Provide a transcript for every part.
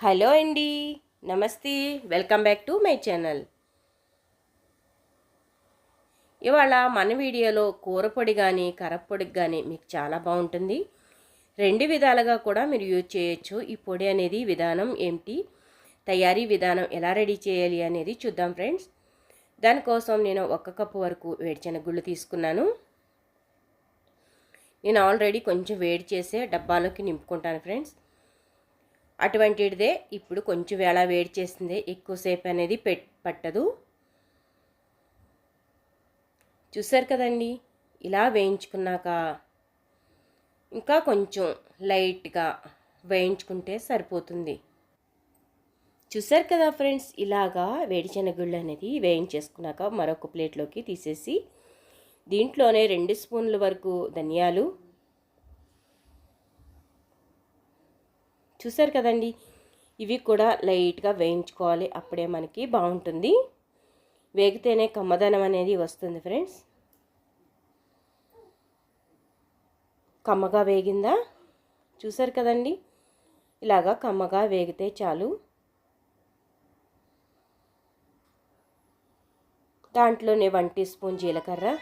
Hello అండి. నమస్తే. Welcome back to my channel. ఇవాళ మన వీడియోలో కూరపొడి కానీ కరప్పొడికి కానీ మీకు చాలా బాగుంటుంది. రెండు విధాలుగా కూడా మీరు యూజ్ చేయొచ్చు. ఈ పొడి అనేది విధానం ఏమిటి, తయారీ విధానం ఎలా రెడీ చేయాలి అనేది చూద్దాం ఫ్రెండ్స్. దానికోసం నేను 1 కప్పు వరకు వేరుశెనగ తీసుకున్నాను. నేను ఆల్రెడీ కొంచెం వేడి చేసే డబ్బాలోకి నింపుకుంటాను ఫ్రెండ్స్. అటువంటిదే ఇప్పుడు కొంచెం వేళ వేడి చేసిందే, ఎక్కువసేపు అనేది పట్టదు. చూసారు కదండి, ఇలా వేయించుకున్నాక ఇంకా కొంచెం లైట్గా వేయించుకుంటే సరిపోతుంది. చూసారు కదా ఫ్రెండ్స్, ఇలాగా వేడిశనగుళ్ళు అనేది వేయించేసుకున్నాక మరొక ప్లేట్లోకి తీసేసి దీంట్లోనే 2 స్పూన్ల వరకు ధనియాలు, చూసారు కదండి, ఇవి కూడా లైట్గా వేయించుకోవాలి. అప్పుడే మనకి బాగుంటుంది. వేగితేనే కమ్మదనం అనేది వస్తుంది ఫ్రెండ్స్. కమ్మగా వేగిందా? చూసారు కదండి, ఇలాగా కమ్మగా వేగితే చాలు. దాంట్లోనే 1 టీ స్పూన్ జీలకర్ర.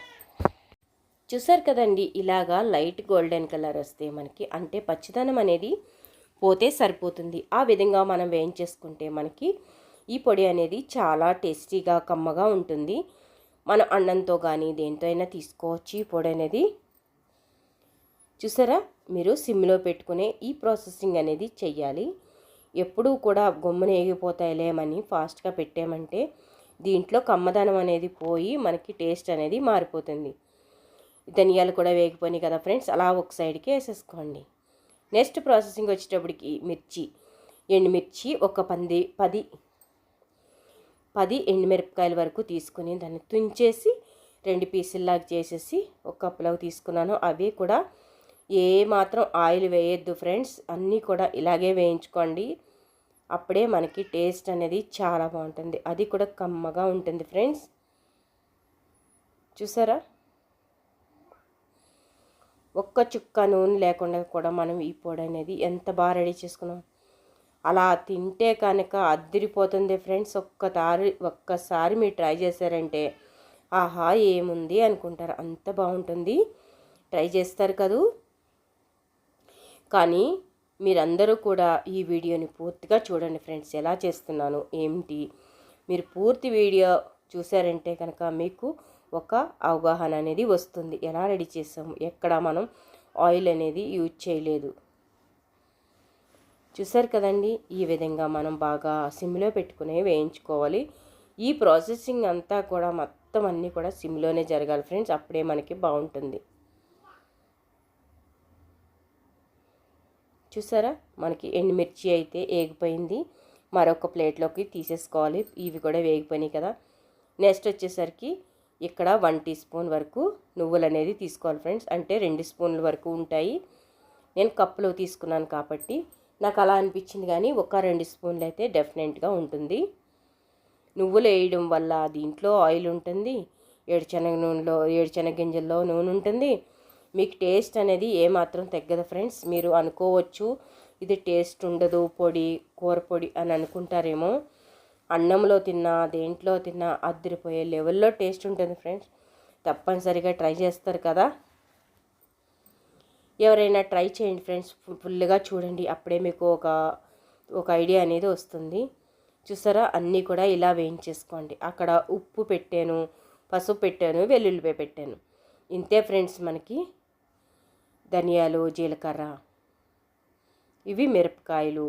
చూసారు కదండి, ఇలాగా లైట్ గోల్డెన్ కలర్ వస్తే మనకి, అంటే పచ్చిదనం అనేది పోతే సరిపోతుంది. ఆ విధంగా మనం వేయించేసుకుంటే మనకి ఈ పొడి అనేది చాలా టేస్టీగా కమ్మగా ఉంటుంది. మనం అన్నంతో కానీ దేంతో అయినా తీసుకోవచ్చు ఈ పొడి అనేది. చూసారా, మీరు సిమ్లో పెట్టుకునే ఈ ప్రాసెసింగ్ అనేది చెయ్యాలి. ఎప్పుడూ కూడా గమ్మున ఏగిపోతాయిలేమని ఫాస్ట్గా పెట్టామంటే దీంట్లో కమ్మదనం అనేది పోయి మనకి టేస్ట్ అనేది మారిపోతుంది. ధనియాలు కూడా వేగిపోయినాయి కదా ఫ్రెండ్స్, అలా ఒక సైడ్కి వేసేసుకోండి. నెక్స్ట్ ప్రాసెసింగ్ వచ్చేటప్పటికి ఎండుమిర్చి ఒక 10 ఎండుమిరపకాయల వరకు తీసుకుని దాన్ని తుంచేసి 2 పీసుల్లాగా చేసేసి ఒక కప్పులోకి తీసుకున్నాను. అవి కూడా ఏ మాత్రం ఆయిల్ వేయొద్దు ఫ్రెండ్స్, అన్నీ కూడా ఇలాగే వేయించుకోండి. అప్పుడే మనకి టేస్ట్ అనేది చాలా బాగుంటుంది, అది కూడా కమ్మగా ఉంటుంది ఫ్రెండ్స్. చూసారా, ఒక్క చుక్క నూనె లేకుండా కూడా మనం ఈ పొడి అనేది ఎంత బాగా రెడీ చేసుకున్నాం. అలా తింటే కనుక అద్దిరిపోతుంది ఫ్రెండ్స్. ఒక్కసారి మీరు ట్రై చేశారంటే ఆహా ఏముంది అనుకుంటారు, అంత బాగుంటుంది. ట్రై చేస్తారు కదూ. కానీ మీరందరూ కూడా ఈ వీడియోని పూర్తిగా చూడండి ఫ్రెండ్స్, ఎలా చేస్తున్నాను ఏమిటి. మీరు పూర్తి వీడియో చూసారంటే కనుక మీకు ఒక అవగాహన అనేది వస్తుంది. ఎలా రెడీ చేసాము, ఎక్కడ మనం ఆయిల్ అనేది యూజ్ చేయలేదు. చూసారు కదండి, ఈ విధంగా మనం బాగా సిమ్లో పెట్టుకునే వేయించుకోవాలి. ఈ ప్రాసెసింగ్ అంతా కూడా మొత్తం అన్నీ కూడా సిమ్లోనే జరగాలి ఫ్రెండ్స్, అప్పుడే మనకి బాగుంటుంది. చూసారా, మనకి ఎండుమిర్చి అయితే వేగిపోయింది. మరొక ప్లేట్లోకి తీసేసుకోవాలి. ఇవి కూడా వేగిపోయినాయి కదా. నెక్స్ట్ వచ్చేసరికి ఇక్కడ 1 టీ స్పూన్ వరకు నువ్వులు అనేది తీసుకోవాలి ఫ్రెండ్స్, అంటే 2 స్పూన్ల వరకు ఉంటాయి. నేను కప్పులో తీసుకున్నాను కాబట్టి నాకు అలా అనిపించింది, కానీ ఒక 2 స్పూన్లు అయితే డెఫినెట్గా ఉంటుంది. నువ్వులు వేయడం వల్ల దీంట్లో ఆయిల్ ఉంటుంది, ఏడుశనగ గింజల్లో నూనె ఉంటుంది. మీకు టేస్ట్ అనేది ఏమాత్రం తగ్గదు ఫ్రెండ్స్. మీరు అనుకోవచ్చు ఇది టేస్ట్ ఉండదు పొడి, కూర పొడి అని అనుకుంటారేమో. అన్నంలో తిన్నా దేంట్లో తిన్నా అద్దరిపోయే లెవెల్లో టేస్ట్ ఉంటుంది ఫ్రెండ్స్. తప్పనిసరిగా ట్రై చేస్తారు కదా. ఎవరైనా ట్రై చేయండి ఫ్రెండ్స్, ఫుల్గా చూడండి, అప్పుడే మీకు ఒక ఐడియా అనేది వస్తుంది. చూసారా, అన్నీ కూడా ఇలా వేయించేసుకోండి. అక్కడ ఉప్పు పెట్టాను, పసుపు పెట్టాను, వెల్లుల్లిపాయ పెట్టాను. ఇంతే ఫ్రెండ్స్. మనకి ధనియాలు, జీలకర్ర, ఇవి మిరపకాయలు,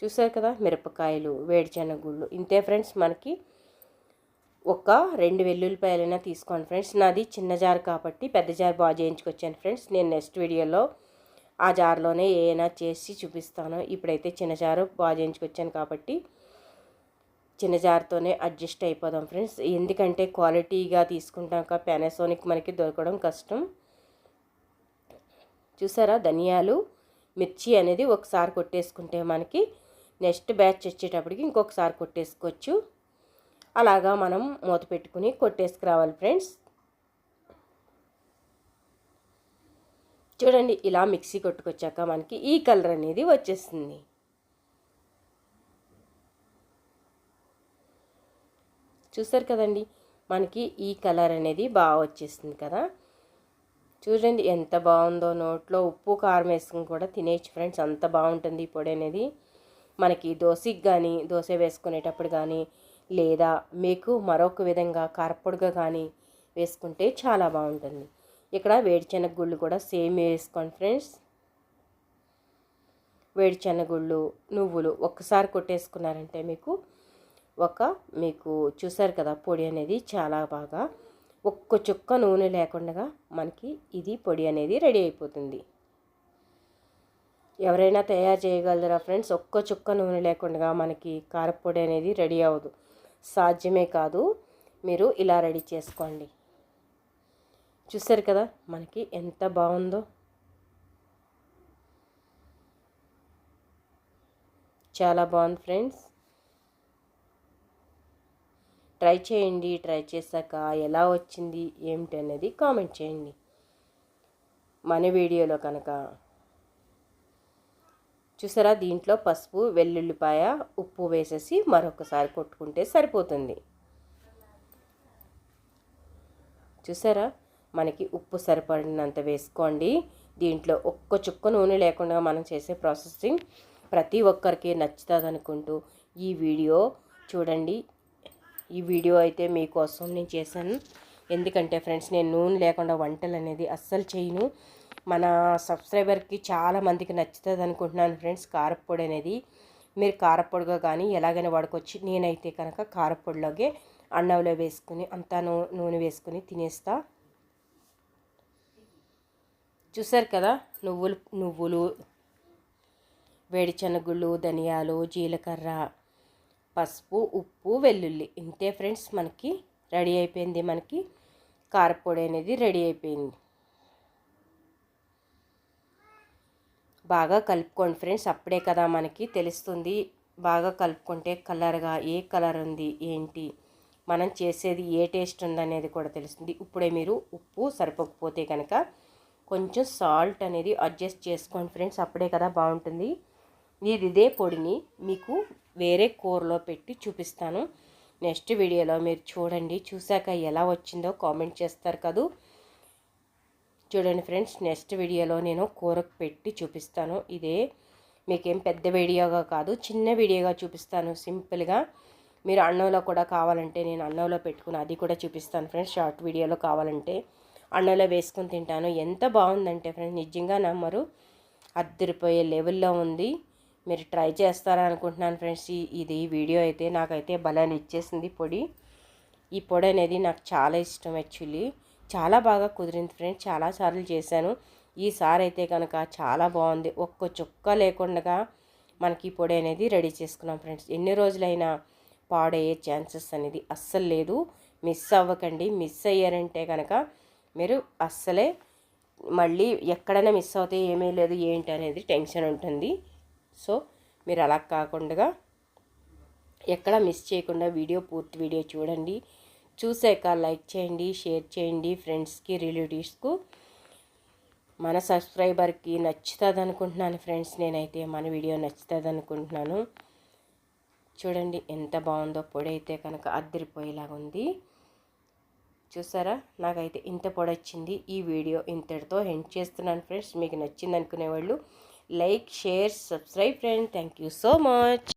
చూసారు కదా, మిరపకాయలు, వేడిశనగుళ్ళు, ఇంతే ఫ్రెండ్స్. మనకి ఒక 2 వెల్లుల్లిపాయలైనా తీసుకోండి ఫ్రెండ్స్. నాది చిన్న జార్ కాబట్టి పెద్ద జార్ బాగా చేయించుకొచ్చాను ఫ్రెండ్స్. నేను నెక్స్ట్ వీడియోలో ఆ జార్లోనే ఏమైనా చేసి చూపిస్తాను. ఇప్పుడైతే చిన్న జారు బాగా చేయించుకొచ్చాను కాబట్టి చిన్న జార్తోనే అడ్జస్ట్ అయిపోదాం ఫ్రెండ్స్. ఎందుకంటే క్వాలిటీగా తీసుకుంటాక పానాసోనిక్ మనకి దొరకడం కష్టం. చూసారా, ధనియాలు, మిర్చి అనేది ఒకసారి కొట్టేసుకుంటే మనకి నెక్స్ట్ బ్యాచ్ వచ్చేటప్పటికి ఇంకొకసారి కొట్టేసుకోవచ్చు. అలాగా మనం మూత పెట్టుకుని కొట్టేసుకురావాలి ఫ్రెండ్స్. చూడండి ఇలా మిక్సీ కొట్టుకొచ్చాక మనకి ఈ కలర్ అనేది వచ్చేస్తుంది. చూసారు కదండి, మనకి ఈ కలర్ అనేది బాగా వచ్చేస్తుంది కదా. చూడండి ఎంత బాగుందో, నోట్లో ఉప్పు కారం వేసుకుని కూడా తినేయచ్చు ఫ్రెండ్స్, అంత బాగుంటుంది ఈ పొడి అనేది. మనకి దోశకి కానీ, దోశ వేసుకునేటప్పుడు కానీ, లేదా మీకు మరొక విధంగా కారపొడిగా కానీ వేసుకుంటే చాలా బాగుంటుంది. ఇక్కడ వేడిశనగ గుళ్ళు కూడా సేమ్ వేసుకోండి ఫ్రెండ్స్. వేడిశనగుళ్ళు, నువ్వులు ఒక్కసారి కొట్టేసుకున్నారంటే మీకు చూసారు కదా పొడి అనేది చాలా బాగా ఒక్క చుక్క నూనె లేకుండా మనకి ఇది పొడి అనేది రెడీ అయిపోతుంది. ఎవరైనా తయారు చేయగలరా ఫ్రెండ్స్? ఒక్క చుక్క నూనె లేకుండా మనకి కారపొడి అనేది రెడీ అవ్వదు, సాధ్యమే కాదు. మీరు ఇలా రెడీ చేసుకోండి. చూసారు కదా మనకి ఎంత బాగుందో, చాలా బాగుంది ఫ్రెండ్స్. ట్రై చేయండి. ట్రై చేశాక ఎలా వచ్చింది ఏమిటి అనేది కామెంట్ చేయండి. మన వీడియోలో కనుక చూసారా, దీంట్లో పసుపు, వెల్లుల్లిపాయ, ఉప్పు వేసేసి మరొకసారి కొట్టుకుంటే సరిపోతుంది. చూసారా, మనకి ఉప్పు సరిపడినంత వేసుకోండి. దీంట్లో ఒక్క చుక్క నూనె లేకుండా మనం చేసే ప్రాసెసింగ్ ప్రతి ఒక్కరికి నచ్చుతుంది అనుకుంటూ ఈ వీడియో చూడండి. ఈ వీడియో అయితే మీకోసం నేను చేశాను. ఎందుకంటే ఫ్రెండ్స్, నేను నూనె లేకుండా వంటలు అనేది అస్సలు చేయను. మన సబ్స్క్రైబర్కి చాలా మందికి నచ్చుతుంది అనుకుంటున్నాను ఫ్రెండ్స్. కారపొడి అనేది మీరు కారపొడిగా కానీ ఎలాగైనా వాడుకోవచ్చు. నేనైతే కనుక కారపొడిలోగే అన్నంలో వేసుకుని అంతా నూనె వేసుకుని తినేస్తా. చూసారు కదా, నువ్వులు, వేడిశనగుళ్ళు, ధనియాలు, జీలకర్ర, పసుపు, ఉప్పు, వెల్లుల్లి, ఇంతే ఫ్రెండ్స్. మనకి రెడీ అయిపోయింది. మనకి కారపొడి అనేది రెడీ అయిపోయింది. బాగా కలుపుకోండి ఫ్రెండ్స్, అప్పుడే కదా మనకి తెలుస్తుంది. బాగా కలుపుకుంటే కలర్గా ఏ కలర్ ఉంది ఏంటి, మనం చేసేది ఏ టేస్ట్ ఉందనేది కూడా తెలుస్తుంది. ఇప్పుడే మీరు ఉప్పు సరిపోకపోతే కనుక కొంచెం సాల్ట్ అనేది అడ్జస్ట్ చేసుకోండి ఫ్రెండ్స్, అప్పుడే కదా బాగుంటుంది. ఇదే పొడిని మీకు వేరే కూరలో పెట్టి చూపిస్తాను నెక్స్ట్ వీడియోలో. మీరు చూడండి, చూశాక ఎలా వచ్చిందో కామెంట్ చేస్తారు కదా. చూడండి ఫ్రెండ్స్, నెక్స్ట్ వీడియోలో నేను కూరకు పెట్టి చూపిస్తాను. ఇదే మీకేం పెద్ద వీడియోగా కాదు, చిన్న వీడియోగా చూపిస్తాను సింపుల్గా. మీరు అన్నంలో కూడా కావాలంటే నేను అన్నంలో పెట్టుకుని అది కూడా చూపిస్తాను ఫ్రెండ్స్. షార్ట్ వీడియోలో కావాలంటే అన్నంలో వేసుకొని తింటాను. ఎంత బాగుందంటే ఫ్రెండ్స్, నిజంగా నమ్మరు, అద్దరిపోయే లెవెల్లో ఉంది. మీరు ట్రై చేస్తారనుకుంటున్నాను ఫ్రెండ్స్. ఇది వీడియో అయితే నాకైతే భలే ఇచ్చేసింది పొడి. ఈ పొడి అనేది నాకు చాలా ఇష్టం. యాక్చువల్లీ చాలా బాగా కుదిరింది ఫ్రెండ్స్, చాలాసార్లు చేశాను. ఈసారి అయితే కనుక చాలా బాగుంది. ఒక్క చుక్క లేకుండా మనకి ఈ పొడి అనేది రెడీ చేసుకున్నాం ఫ్రెండ్స్. ఎన్ని రోజులైనా పాడయ్యే ఛాన్సెస్ అనేది అస్సలు లేదు. మిస్ అవ్వకండి. మిస్ అయ్యారంటే కనుక మీరు అస్సలే మళ్ళీ ఎక్కడైనా మిస్ అవుతే ఏమీ లేదు ఏంటి అనేది టెన్షన్ ఉంటుంది. సో మీరు అలా కాకుండా ఎక్కడ మిస్ చేయకుండా పూర్తి వీడియో చూడండి. చూసాక లైక్ చేయండి, షేర్ చేయండి ఫ్రెండ్స్కి, రిలేటివ్స్కు. మన సబ్స్క్రైబర్కి నచ్చుతుంది అనుకుంటున్నాను ఫ్రెండ్స్. నేనైతే మన వీడియో నచ్చుతుంది అనుకుంటున్నాను. చూడండి ఎంత బాగుందో, పొడి అయితే కనుక అద్దరిపోయేలాగా ఉంది. చూసారా, నాకైతే ఇంత పొడి వచ్చింది. ఈ వీడియో ఇంతటితో ఎండ్ చేస్తున్నాను ఫ్రెండ్స్. మీకు నచ్చింది అనుకునేవాళ్ళు like, share, subscribe friend. Thank you so much.